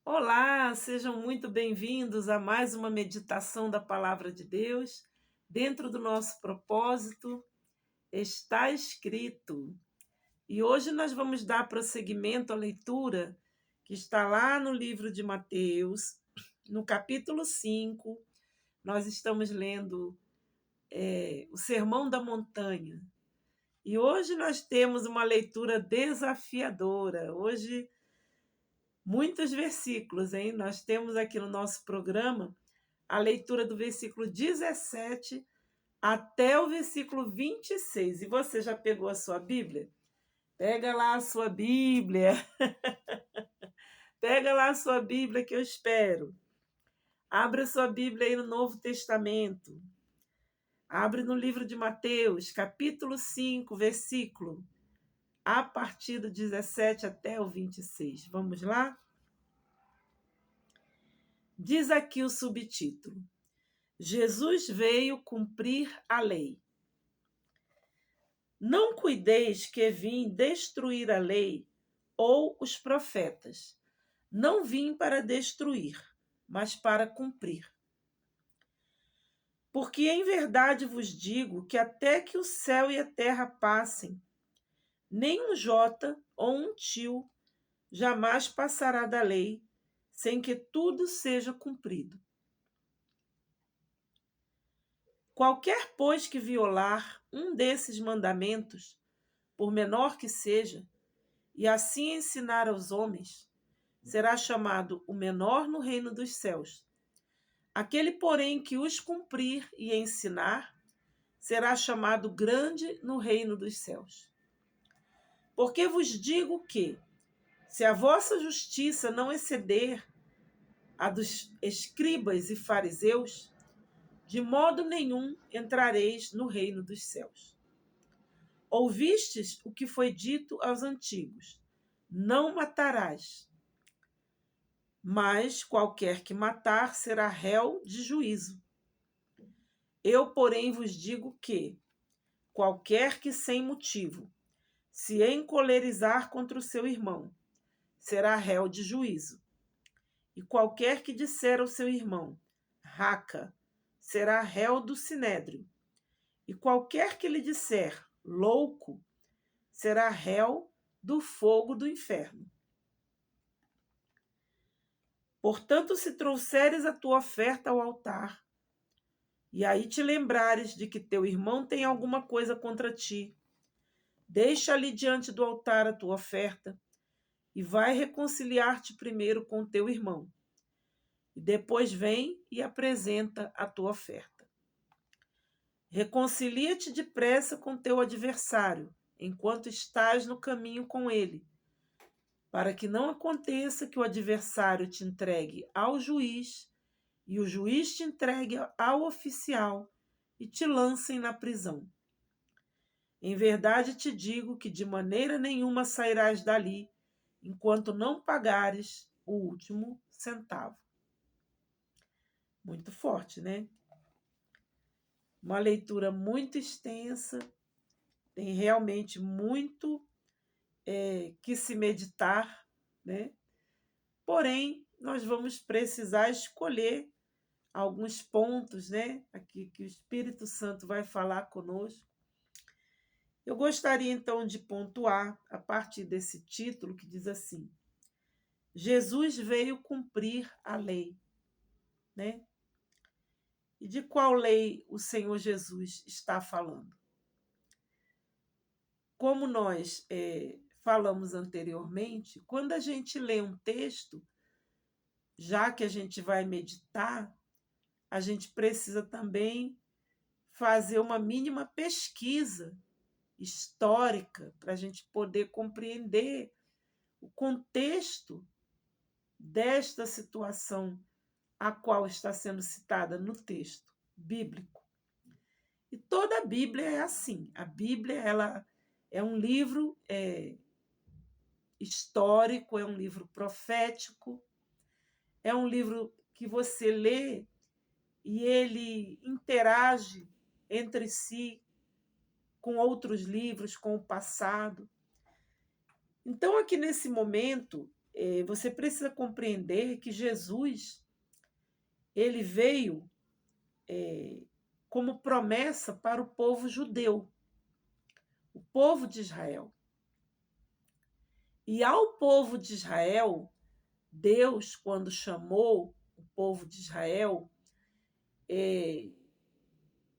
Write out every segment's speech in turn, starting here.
Olá, sejam muito bem-vindos a mais uma meditação da Palavra de Deus. Dentro do nosso propósito está escrito. E hoje nós vamos dar prosseguimento à leitura que está lá no livro de Mateus, no capítulo 5. Nós estamos lendo o Sermão da Montanha. E hoje nós temos uma leitura desafiadora. Hoje muitos versículos, hein? Nós temos aqui no nosso programa a leitura do versículo 17 até o versículo 26. E você já pegou a sua Bíblia? Pega lá a sua Bíblia. Pega lá a sua Bíblia que eu espero. Abra a sua Bíblia aí no Novo Testamento. Abre no livro de Mateus, capítulo 5, versículo a partir do 17 até o 26. Vamos lá? Diz aqui o subtítulo: Jesus veio cumprir a lei. Não cuideis que vim destruir a lei ou os profetas. Não vim para destruir, mas para cumprir. Porque em verdade vos digo que até que o céu e a terra passem, nem um jota ou um tio jamais passará da lei, sem que tudo seja cumprido. Qualquer, pois, que violar um desses mandamentos, por menor que seja, e assim ensinar aos homens, será chamado o menor no reino dos céus. Aquele, porém, que os cumprir e ensinar, será chamado grande no reino dos céus. Porque vos digo que, se a vossa justiça não exceder a dos escribas e fariseus, de modo nenhum entrareis no reino dos céus. Ouvistes o que foi dito aos antigos: não matarás. Mas qualquer que matar será réu de juízo. Eu, porém, vos digo que qualquer que sem motivo se encolerizar contra o seu irmão será réu de juízo. E qualquer que disser ao seu irmão, raca, será réu do sinédrio. E qualquer que lhe disser, louco, será réu do fogo do inferno. Portanto, se trouxeres a tua oferta ao altar, e aí te lembrares de que teu irmão tem alguma coisa contra ti, deixa ali diante do altar a tua oferta, e vai reconciliar-te primeiro com teu irmão. E depois vem e apresenta a tua oferta. Reconcilia-te depressa com teu adversário, enquanto estás no caminho com ele, para que não aconteça que o adversário te entregue ao juiz, e o juiz te entregue ao oficial, e te lancem na prisão. Em verdade te digo que de maneira nenhuma sairás dali, enquanto não pagares o último centavo. Muito forte, né? Uma leitura muito extensa, tem realmente muito que se meditar, né? Porém, nós vamos precisar escolher alguns pontos, né? Aqui que o Espírito Santo vai falar conosco. Eu gostaria então de pontuar a partir desse título que diz assim: Jesus veio cumprir a lei, né? E de qual lei o Senhor Jesus está falando? Como nós falamos anteriormente, quando a gente lê um texto, já que a gente vai meditar, a gente precisa também fazer uma mínima pesquisa histórica para a gente poder compreender o contexto desta situação a qual está sendo citada no texto bíblico. E toda a Bíblia é assim. A Bíblia ela é um livro histórico, é um livro profético, é um livro que você lê e ele interage entre si com outros livros, com o passado. Então, aqui nesse momento, você precisa compreender que Jesus, ele veio como promessa para o povo judeu, o povo de Israel. E ao povo de Israel, Deus, quando chamou o povo de Israel,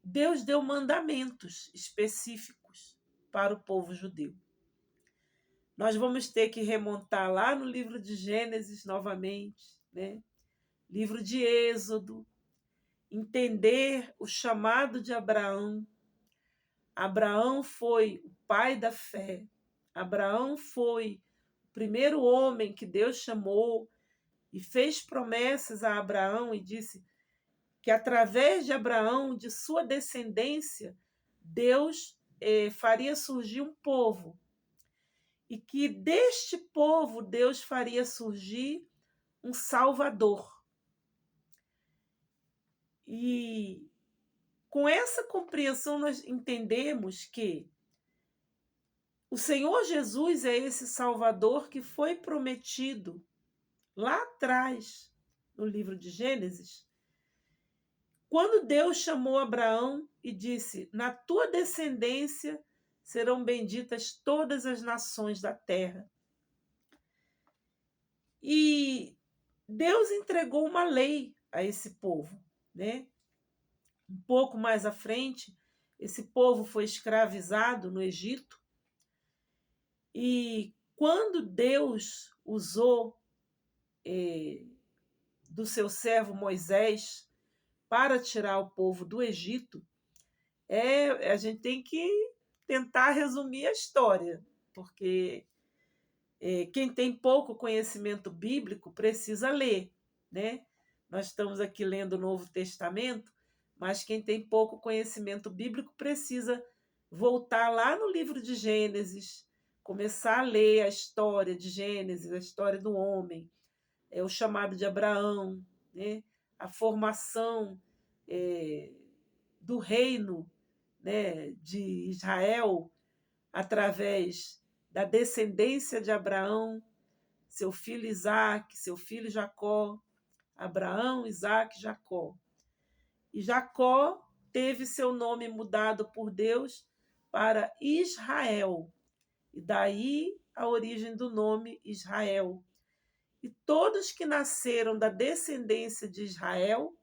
Deus deu mandamentos específicos para o povo judeu. Nós vamos ter que remontar lá no livro de Gênesis novamente, né? Livro de Êxodo, entender o chamado de Abraão. Abraão foi o pai da fé. Abraão foi o primeiro homem que Deus chamou e fez promessas a Abraão e disse que através de Abraão, de sua descendência, Deus faria surgir um povo. E que deste povo Deus faria surgir um Salvador. E com essa compreensão nós entendemos que o Senhor Jesus é esse Salvador que foi prometido lá atrás, no livro de Gênesis, quando Deus chamou Abraão e disse: na tua descendência serão benditas todas as nações da terra. E Deus entregou uma lei a esse povo, né? Um pouco mais à frente, esse povo foi escravizado no Egito. E quando Deus usou do seu servo Moisés para tirar o povo do Egito, a gente tem que tentar resumir a história, porque quem tem pouco conhecimento bíblico precisa ler, né? Nós estamos aqui lendo o Novo Testamento, mas quem tem pouco conhecimento bíblico precisa voltar lá no livro de Gênesis, começar a ler a história de Gênesis, a história do homem, o chamado de Abraão, né? A formação do reino, né, de Israel através da descendência de Abraão, seu filho Isaque, seu filho Jacó, Abraão, Isaque, Jacó. E Jacó teve seu nome mudado por Deus para Israel. E daí a origem do nome Israel. E todos que nasceram da descendência de Israel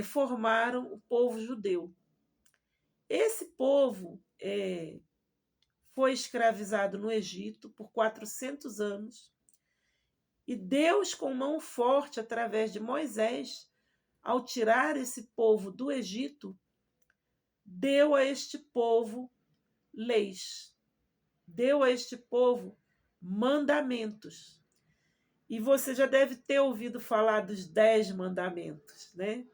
formaram o povo judeu. Esse povo foi escravizado no Egito por 400 anos. E Deus, com mão forte, através de Moisés, ao tirar esse povo do Egito, deu a este povo leis, deu a este povo mandamentos. E você já deve ter ouvido falar dos 10 mandamentos, né?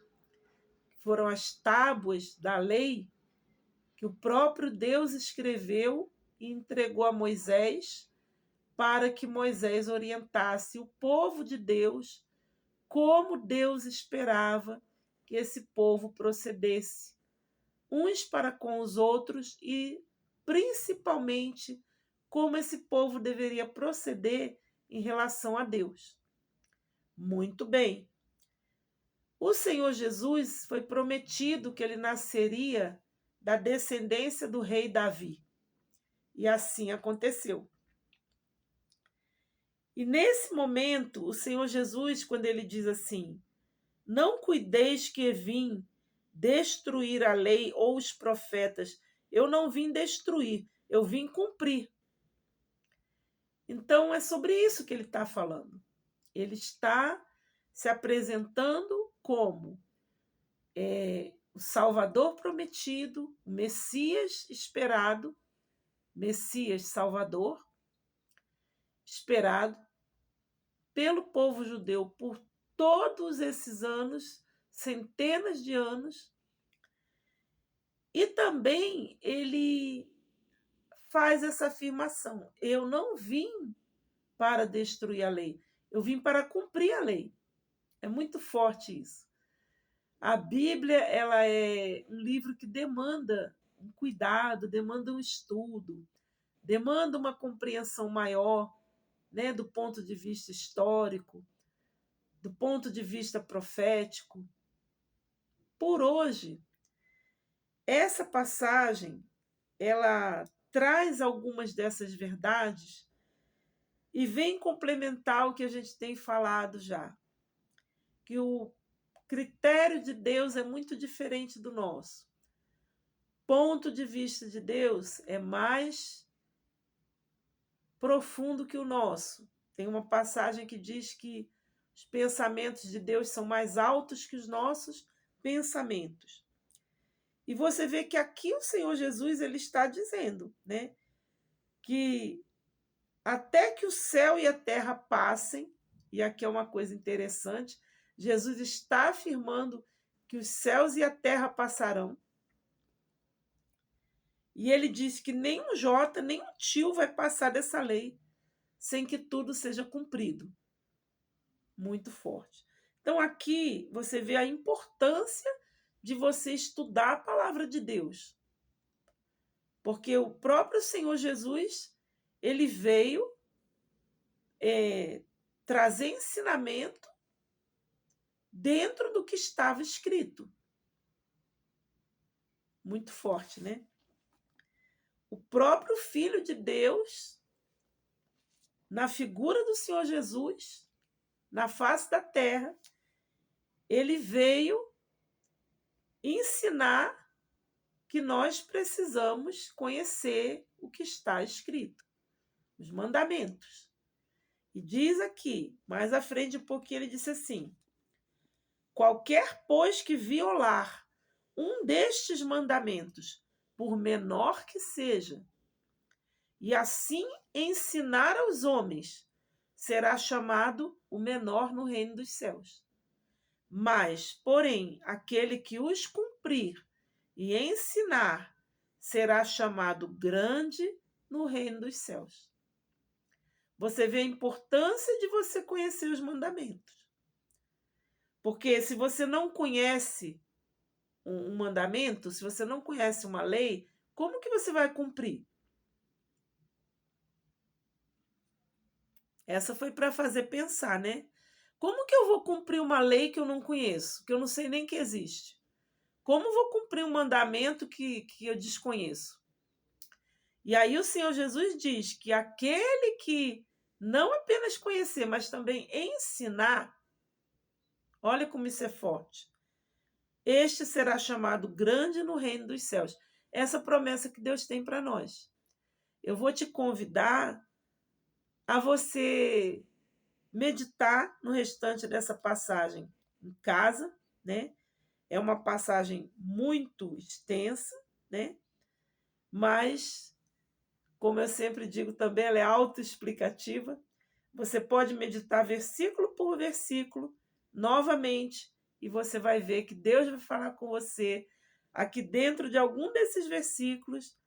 Foram as tábuas da lei que o próprio Deus escreveu e entregou a Moisés para que Moisés orientasse o povo de Deus como Deus esperava que esse povo procedesse, uns para com os outros e, principalmente, como esse povo deveria proceder em relação a Deus. Muito bem. O Senhor Jesus foi prometido que ele nasceria da descendência do rei Davi. E assim aconteceu. E nesse momento, o Senhor Jesus, quando ele diz assim: não cuideis que vim destruir a lei ou os profetas. Eu não vim destruir, eu vim cumprir. Então é sobre isso que ele está falando. Ele está se apresentando como o Salvador prometido, o Messias esperado, Messias Salvador, esperado pelo povo judeu por todos esses anos, centenas de anos. E também ele faz essa afirmação: eu não vim para destruir a lei, eu vim para cumprir a lei. É muito forte isso. A Bíblia, ela é um livro que demanda um cuidado, demanda um estudo, demanda uma compreensão maior, né, do ponto de vista histórico, do ponto de vista profético. Por hoje, essa passagem, ela traz algumas dessas verdades e vem complementar o que a gente tem falado já, que o critério de Deus é muito diferente do nosso. Ponto de vista de Deus é mais profundo que o nosso. Tem uma passagem que diz que os pensamentos de Deus são mais altos que os nossos pensamentos. E você vê que aqui o Senhor Jesus ele está dizendo, né, que até que o céu e a terra passem, e aqui é uma coisa interessante, Jesus está afirmando que os céus e a terra passarão. E ele disse que nem um jota, nem um tio vai passar dessa lei sem que tudo seja cumprido. Muito forte. Então aqui você vê a importância de você estudar a palavra de Deus. Porque o próprio Senhor Jesus, ele veio trazer ensinamento dentro do que estava escrito. Muito forte, né? O próprio Filho de Deus, na figura do Senhor Jesus, na face da terra, ele veio ensinar que nós precisamos conhecer o que está escrito, os mandamentos. E diz aqui, mais à frente um pouquinho, ele disse assim: qualquer, pois, que violar um destes mandamentos, por menor que seja, e assim ensinar aos homens, será chamado o menor no reino dos céus. Mas, porém, aquele que os cumprir e ensinar, será chamado grande no reino dos céus. Você vê a importância de você conhecer os mandamentos. Porque se você não conhece um mandamento, se você não conhece uma lei, como que você vai cumprir? Essa foi para fazer pensar, né? Como que eu vou cumprir uma lei que eu não conheço, que eu não sei nem que existe? Como vou cumprir um mandamento que eu desconheço? E aí o Senhor Jesus diz que aquele que não apenas conhecer, mas também ensinar, olha como isso é forte, este será chamado grande no reino dos céus. Essa promessa que Deus tem para nós. Eu vou te convidar a você meditar no restante dessa passagem em casa, né? É uma passagem muito extensa, né? Mas, como eu sempre digo também, ela é autoexplicativa. Você pode meditar versículo por versículo, novamente, e você vai ver que Deus vai falar com você. Aqui dentro de algum desses versículos,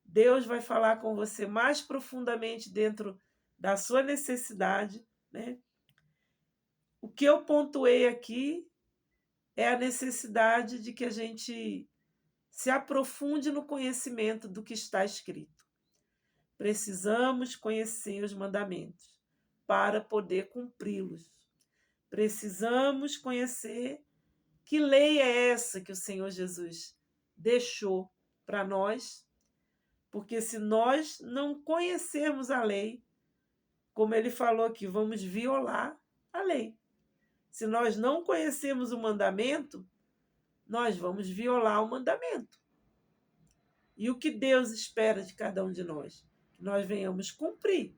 Deus vai falar com você mais profundamente dentro da sua necessidade, né? O que eu pontuei aqui é a necessidade de que a gente se aprofunde no conhecimento do que está escrito. Precisamos conhecer os mandamentos para poder cumpri-los. Precisamos conhecer que lei é essa que o Senhor Jesus deixou para nós, porque se nós não conhecermos a lei, como ele falou aqui, vamos violar a lei. Se nós não conhecermos o mandamento, nós vamos violar o mandamento. E o que Deus espera de cada um de nós? Que nós venhamos cumprir,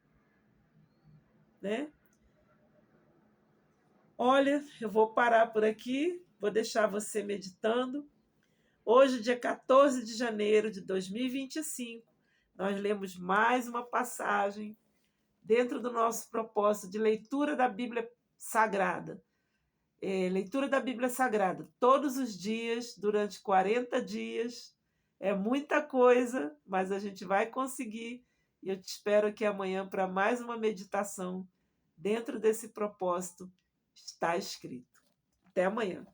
né? Olha, eu vou parar por aqui, vou deixar você meditando. Hoje, dia 14 de janeiro de 2025, nós lemos mais uma passagem dentro do nosso propósito de leitura da Bíblia Sagrada. Leitura da Bíblia Sagrada todos os dias, durante 40 dias. É muita coisa, mas a gente vai conseguir. E eu te espero aqui amanhã para mais uma meditação dentro desse propósito está escrito. Até amanhã.